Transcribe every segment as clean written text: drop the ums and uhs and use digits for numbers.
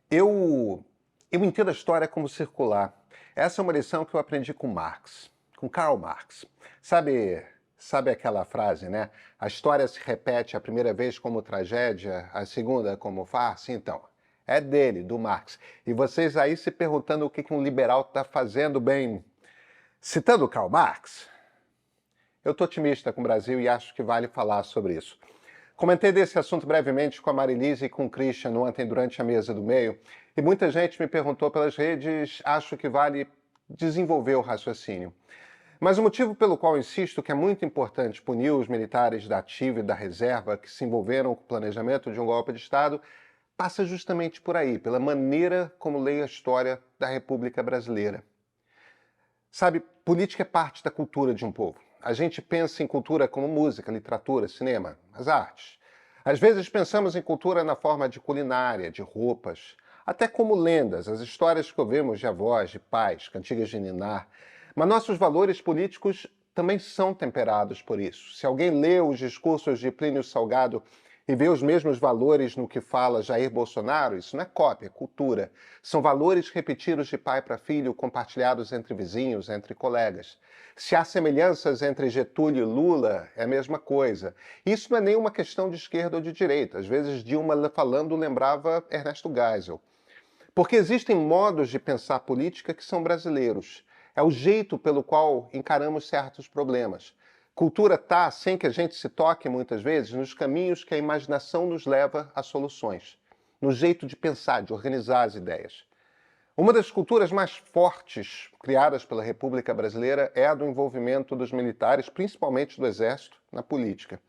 Eu, eu entendo a história como circular. Essa é uma lição que eu aprendi com Marx, com Karl Marx. Sabe aquela frase, né? A história se repete a primeira vez como tragédia, a segunda como farsa? Então, é dele, do Marx. E vocês aí se perguntando o que um liberal está fazendo bem. Citando Karl Marx, eu estou otimista com o Brasil e acho que vale falar sobre isso. Comentei desse assunto brevemente com a Marilise e com o Christian ontem durante a mesa do meio, e muita gente me perguntou pelas redes, acho que vale desenvolver o raciocínio. Mas o motivo pelo qual insisto que é muito importante punir os militares da ativa e da reserva que se envolveram com o planejamento de um golpe de Estado passa justamente por aí, pela maneira como leio a história da República Brasileira. Sabe, política é parte da cultura de um povo. A gente pensa em cultura como música, literatura, cinema, as artes. Às vezes pensamos em cultura na forma de culinária, de roupas, até como lendas, as histórias que ouvimos de avós, de pais, cantigas de ninar. Mas nossos valores políticos também são temperados por isso. Se alguém lê os discursos de Plínio Salgado e vê os mesmos valores no que fala Jair Bolsonaro, isso não é cópia, é cultura. São valores repetidos de pai para filho, compartilhados entre vizinhos, entre colegas. Se há semelhanças entre Getúlio e Lula, é a mesma coisa. Isso não é nenhuma questão de esquerda ou de direita. Às vezes Dilma falando lembrava Ernesto Geisel. Porque existem modos de pensar política que são brasileiros. É o jeito pelo qual encaramos certos problemas. Cultura está, sem que a gente se toque muitas vezes, nos caminhos que a imaginação nos leva a soluções. No jeito de pensar, de organizar as ideias. Uma das culturas mais fortes criadas pela República Brasileira é a do envolvimento dos militares, principalmente do Exército, na política.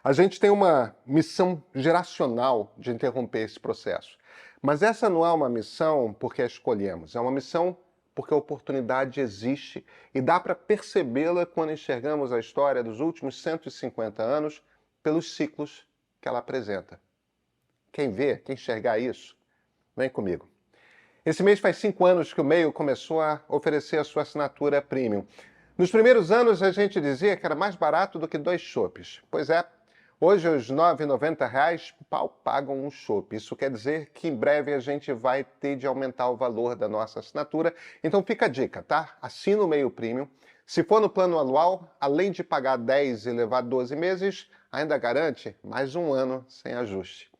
A gente tem uma missão geracional de interromper esse processo. Mas essa não é uma missão porque a escolhemos, é uma missão porque a oportunidade existe e dá para percebê-la quando enxergamos a história dos últimos 150 anos pelos ciclos que ela apresenta. Quem vê, quem enxergar isso, vem comigo. Esse mês faz 5 anos que o Meio começou a oferecer a sua assinatura premium. Nos primeiros anos a gente dizia que era mais barato do que 2 chopes. Pois é, hoje os R$ 9,90 pau pagam um chopp. Isso quer dizer que em breve a gente vai ter de aumentar o valor da nossa assinatura. Então fica a dica, tá? Assina o Meio Premium. Se for no plano anual, além de pagar 10 e levar 12 meses, ainda garante mais um ano sem ajuste.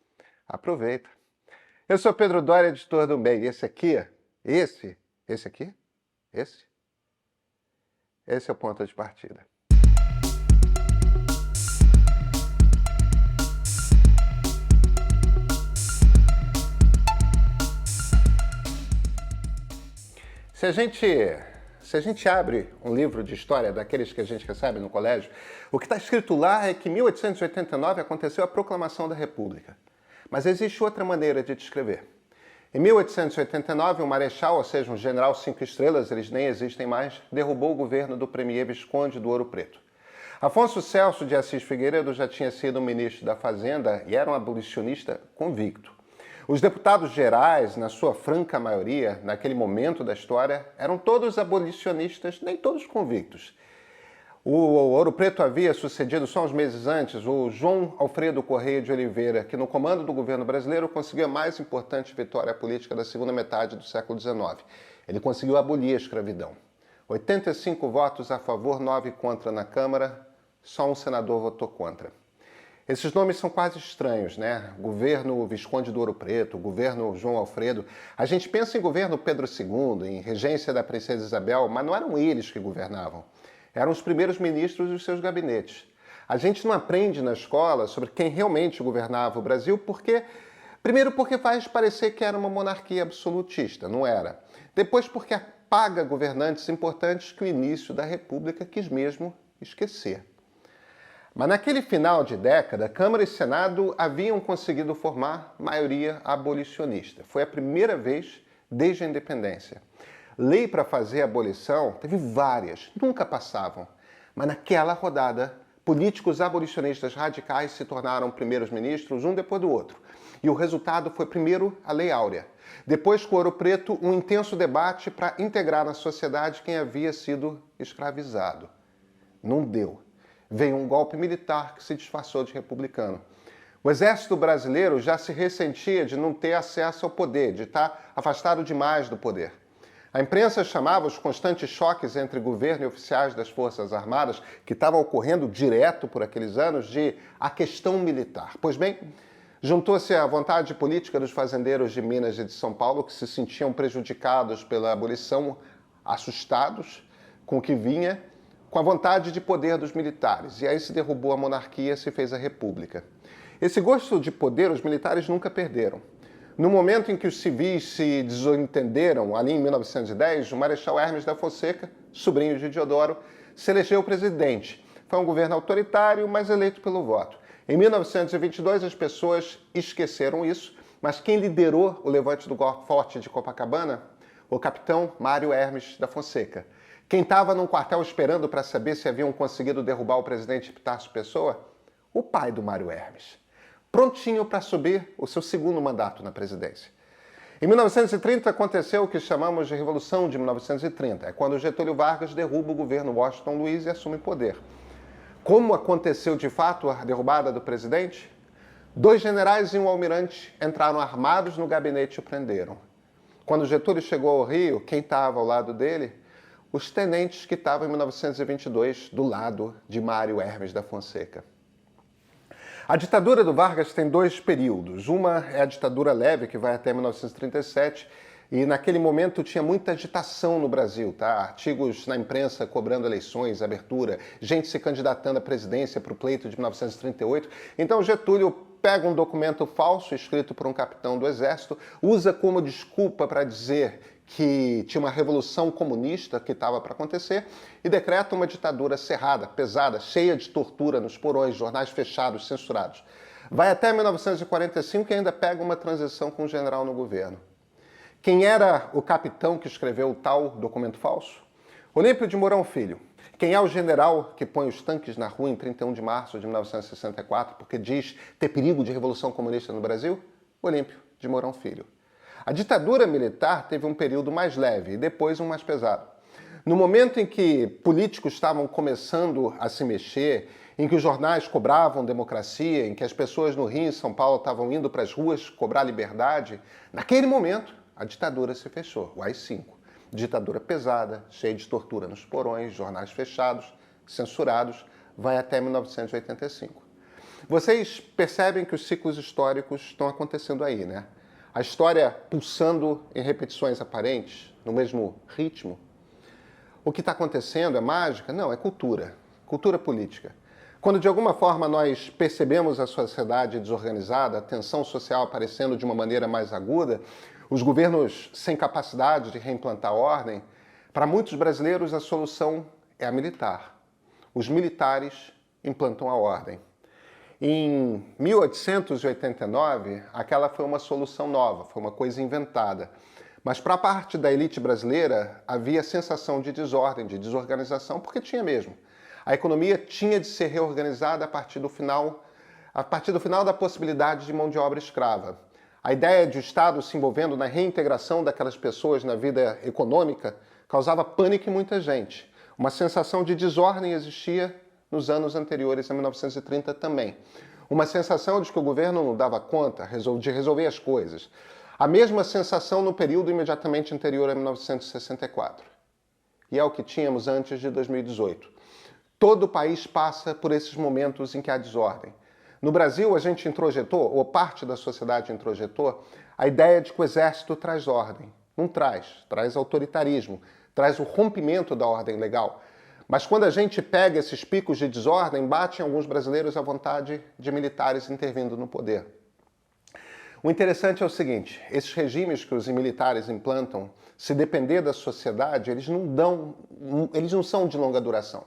Aproveita. Eu sou Pedro Doria, editor do Meio. Esse é o ponto de partida. Se a gente abre um livro de história daqueles que a gente recebe no colégio, o que está escrito lá é que em 1889 aconteceu a Proclamação da República. Mas existe outra maneira de descrever. Em 1889, um marechal, ou seja, um general 5 estrelas, eles nem existem mais, derrubou o governo do premier Visconde do Ouro Preto. Afonso Celso de Assis Figueiredo já tinha sido ministro da Fazenda e era um abolicionista convicto. Os deputados gerais, na sua franca maioria, naquele momento da história, eram todos abolicionistas, nem todos convictos. O Ouro Preto havia sucedido só uns meses antes o João Alfredo Correia de Oliveira, que no comando do governo brasileiro conseguiu a mais importante vitória política da segunda metade do século XIX. Ele conseguiu abolir a escravidão. 85 votos a favor, 9 contra na Câmara, só um senador votou contra. Esses nomes são quase estranhos, né? Governo Visconde do Ouro Preto, governo João Alfredo. A gente pensa em governo Pedro II, em regência da princesa Isabel, mas não eram eles que governavam. Eram os primeiros ministros e os seus gabinetes. A gente não aprende na escola sobre quem realmente governava o Brasil primeiro porque faz parecer que era uma monarquia absolutista, não era. Depois porque apaga governantes importantes que o início da República quis mesmo esquecer. Mas naquele final de década, Câmara e Senado haviam conseguido formar maioria abolicionista. Foi a primeira vez desde a independência. Lei para fazer a abolição teve várias, nunca passavam. Mas naquela rodada, políticos abolicionistas radicais se tornaram primeiros ministros, um depois do outro. E o resultado foi primeiro a Lei Áurea. Depois, com o Ouro Preto, um intenso debate para integrar na sociedade quem havia sido escravizado. Não deu. Veio um golpe militar que se disfarçou de republicano. O exército brasileiro já se ressentia de não ter acesso ao poder, de estar afastado demais do poder. A imprensa chamava os constantes choques entre governo e oficiais das Forças Armadas, que estavam ocorrendo direto por aqueles anos, de a questão militar. Pois bem, juntou-se à vontade política dos fazendeiros de Minas e de São Paulo, que se sentiam prejudicados pela abolição, assustados com o que vinha, com a vontade de poder dos militares. E aí se derrubou a monarquia, se fez a república. Esse gosto de poder os militares nunca perderam. No momento em que os civis se desentenderam, ali em 1910, o Marechal Hermes da Fonseca, sobrinho de Deodoro, se elegeu presidente. Foi um governo autoritário, mas eleito pelo voto. Em 1922, as pessoas esqueceram isso, mas quem liderou o levante do Forte de Copacabana? O capitão Mário Hermes da Fonseca. Quem estava num quartel esperando para saber se haviam conseguido derrubar o presidente Epitácio Pessoa? O pai do Mário Hermes. Prontinho para subir o seu segundo mandato na presidência. Em 1930 aconteceu o que chamamos de Revolução de 1930, é quando Getúlio Vargas derruba o governo Washington Luiz e assume poder. Como aconteceu de fato a derrubada do presidente? 2 generais e um almirante entraram armados no gabinete e o prenderam. Quando Getúlio chegou ao Rio, quem estava ao lado dele? Os tenentes que estavam em 1922 do lado de Mário Hermes da Fonseca. A ditadura do Vargas tem 2 períodos. Uma é a ditadura leve, que vai até 1937, e naquele momento tinha muita agitação no Brasil, tá? Artigos na imprensa cobrando eleições, abertura, gente se candidatando à presidência para o pleito de 1938. Então Getúlio pega um documento falso escrito por um capitão do Exército, usa como desculpa para dizer que tinha uma revolução comunista que estava para acontecer e decreta uma ditadura cerrada, pesada, cheia de tortura nos porões, jornais fechados, censurados. Vai até 1945 e ainda pega uma transição com um general no governo. Quem era o capitão que escreveu o tal documento falso? Olímpio de Mourão Filho. Quem é o general que põe os tanques na rua em 31 de março de 1964 porque diz ter perigo de revolução comunista no Brasil? Olímpio de Mourão Filho. A ditadura militar teve um período mais leve e depois um mais pesado. No momento em que políticos estavam começando a se mexer, em que os jornais cobravam democracia, em que as pessoas no Rio e São Paulo estavam indo para as ruas cobrar liberdade, naquele momento a ditadura se fechou, o AI-5. Ditadura pesada, cheia de tortura nos porões, jornais fechados, censurados, vai até 1985. Vocês percebem que os ciclos históricos estão acontecendo aí, né? A história pulsando em repetições aparentes, no mesmo ritmo. O que está acontecendo é mágica? Não, é cultura. Cultura política. Quando de alguma forma nós percebemos a sociedade desorganizada, a tensão social aparecendo de uma maneira mais aguda, os governos sem capacidade de reimplantar a ordem, para muitos brasileiros a solução é a militar. Os militares implantam a ordem. Em 1889, aquela foi uma solução nova, foi uma coisa inventada. Mas para a parte da elite brasileira, havia sensação de desordem, de desorganização, porque tinha mesmo. A economia tinha de ser reorganizada a partir do final da possibilidade de mão de obra escrava. A ideia de o Estado se envolvendo na reintegração daquelas pessoas na vida econômica causava pânico em muita gente. Uma sensação de desordem existia nos anos anteriores a 1930 também. Uma sensação de que o governo não dava conta de resolver as coisas. A mesma sensação no período imediatamente anterior a 1964. E é o que tínhamos antes de 2018. Todo o país passa por esses momentos em que há desordem. No Brasil, a gente introjetou, ou parte da sociedade introjetou, a ideia de que o exército traz ordem. Não traz, traz autoritarismo, traz o rompimento da ordem legal. Mas quando a gente pega esses picos de desordem, bate em alguns brasileiros a vontade de militares intervindo no poder. O interessante é o seguinte, esses regimes que os militares implantam, se depender da sociedade, eles não são de longa duração.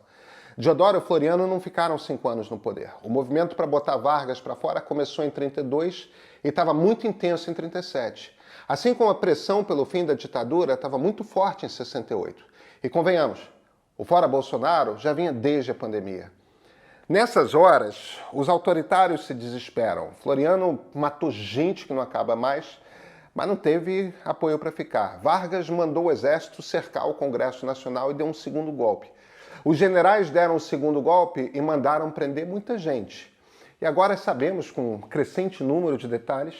Deodoro e Floriano não ficaram 5 anos no poder. O movimento para botar Vargas para fora começou em 32 e estava muito intenso em 37. Assim como a pressão pelo fim da ditadura estava muito forte em 68. E convenhamos, o fora Bolsonaro já vinha desde a pandemia. Nessas horas, os autoritários se desesperam. Floriano matou gente que não acaba mais, mas não teve apoio para ficar. Vargas mandou o exército cercar o Congresso Nacional e deu um segundo golpe. Os generais deram o segundo golpe e mandaram prender muita gente. E agora sabemos, com um crescente número de detalhes,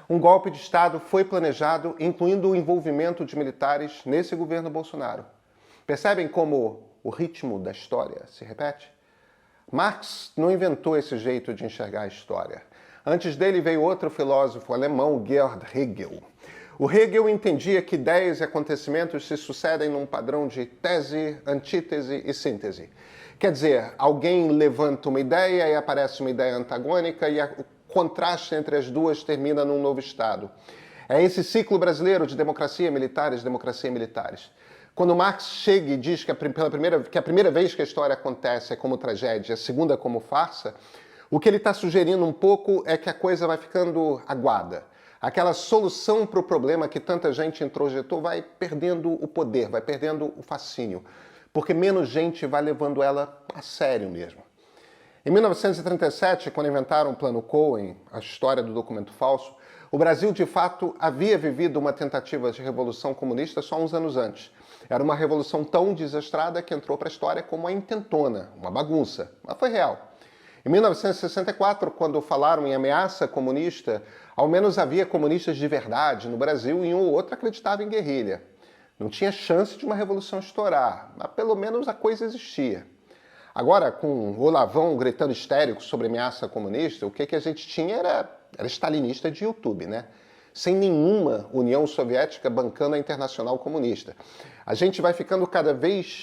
um golpe de Estado foi planejado, incluindo o envolvimento de militares nesse governo Bolsonaro. Percebem como o ritmo da história se repete? Marx não inventou esse jeito de enxergar a história. Antes dele veio outro filósofo alemão, Georg Hegel. O Hegel entendia que ideias e acontecimentos se sucedem num padrão de tese, antítese e síntese. Quer dizer, alguém levanta uma ideia e aparece uma ideia antagônica e o contraste entre as duas termina num novo Estado. É esse ciclo brasileiro de democracia militares. Quando Marx chega e diz que a primeira vez que a história acontece é como tragédia, a segunda como farsa, o que ele está sugerindo um pouco é que a coisa vai ficando aguada. Aquela solução para o problema que tanta gente introjetou vai perdendo o poder, vai perdendo o fascínio, porque menos gente vai levando ela a sério mesmo. Em 1937, quando inventaram o Plano Cohen, a história do documento falso, o Brasil, de fato, havia vivido uma tentativa de revolução comunista só uns anos antes. Era uma revolução tão desastrada que entrou para a história como uma intentona, uma bagunça, mas foi real. Em 1964, quando falaram em ameaça comunista, ao menos havia comunistas de verdade no Brasil e um ou outro acreditava em guerrilha. Não tinha chance de uma revolução estourar, mas pelo menos a coisa existia. Agora, com o Olavão gritando histérico sobre ameaça comunista, o que a gente tinha era stalinista de YouTube, né? Sem nenhuma União Soviética bancando a Internacional Comunista. A gente vai ficando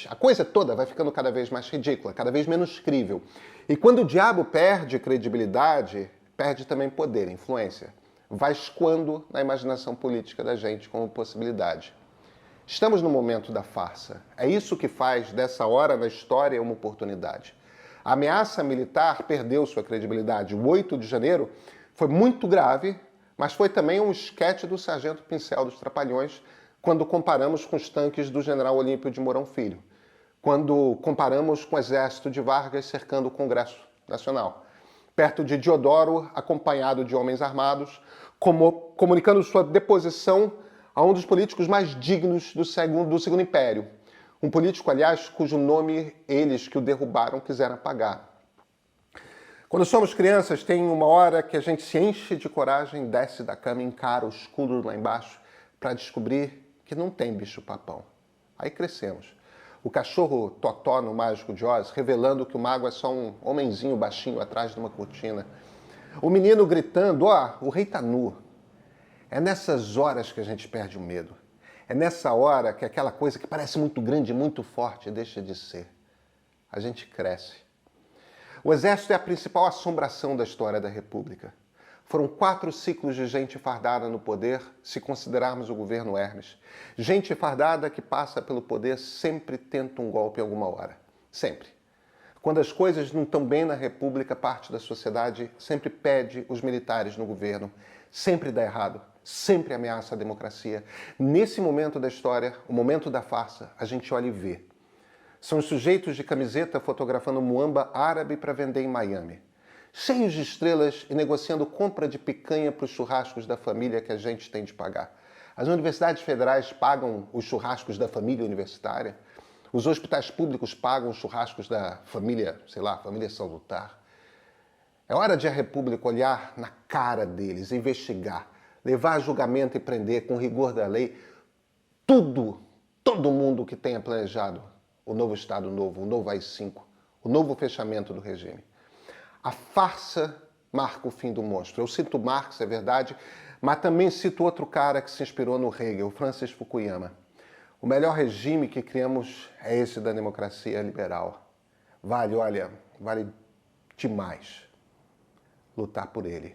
a coisa toda vai ficando cada vez mais ridícula, cada vez menos crível. E quando o diabo perde credibilidade, perde também poder, influência. Vai escoando na imaginação política da gente como possibilidade. Estamos no momento da farsa. É isso que faz dessa hora na história uma oportunidade. A ameaça militar perdeu sua credibilidade. O 8 de janeiro foi muito grave, mas foi também um esquete do Sargento Pincel dos Trapalhões, quando comparamos com os tanques do general Olímpio de Mourão Filho, quando comparamos com o exército de Vargas cercando o Congresso Nacional, perto de Deodoro, acompanhado de homens armados, comunicando sua deposição a um dos políticos mais dignos do Segundo Império. Um político, aliás, cujo nome eles que o derrubaram quiseram apagar. Quando somos crianças, tem uma hora que a gente se enche de coragem, desce da cama, encara o escuro lá embaixo para descobrir que não tem bicho-papão. Aí crescemos. O cachorro Totó no Mágico de Oz, revelando que o mago é só um homenzinho baixinho atrás de uma cortina. O menino gritando, o rei tá nu. É nessas horas que a gente perde o medo. É nessa hora que aquela coisa que parece muito grande, muito forte, deixa de ser. A gente cresce. O exército é a principal assombração da história da República. Foram 4 ciclos de gente fardada no poder, se considerarmos o governo Hermes. Gente fardada que passa pelo poder sempre tenta um golpe em alguma hora. Sempre. Quando as coisas não estão bem na República, parte da sociedade sempre pede os militares no governo. Sempre dá errado. Sempre ameaça a democracia. Nesse momento da história, o momento da farsa, a gente olha e vê. São os sujeitos de camiseta fotografando muamba árabe para vender em Miami. Cheios de estrelas e negociando compra de picanha para os churrascos da família que a gente tem de pagar. As universidades federais pagam os churrascos da família universitária. Os hospitais públicos pagam os churrascos da família, família salutar. É hora de a República olhar na cara deles, investigar, levar a julgamento e prender com rigor da lei todo mundo que tenha planejado o novo Estado Novo, o novo AI-5, o novo fechamento do regime. A farsa marca o fim do monstro. Eu cito Marx, é verdade, mas também cito outro cara que se inspirou no Hegel, Francis Fukuyama. O melhor regime que criamos é esse da democracia liberal. Vale demais lutar por ele,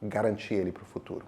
garantir ele para o futuro.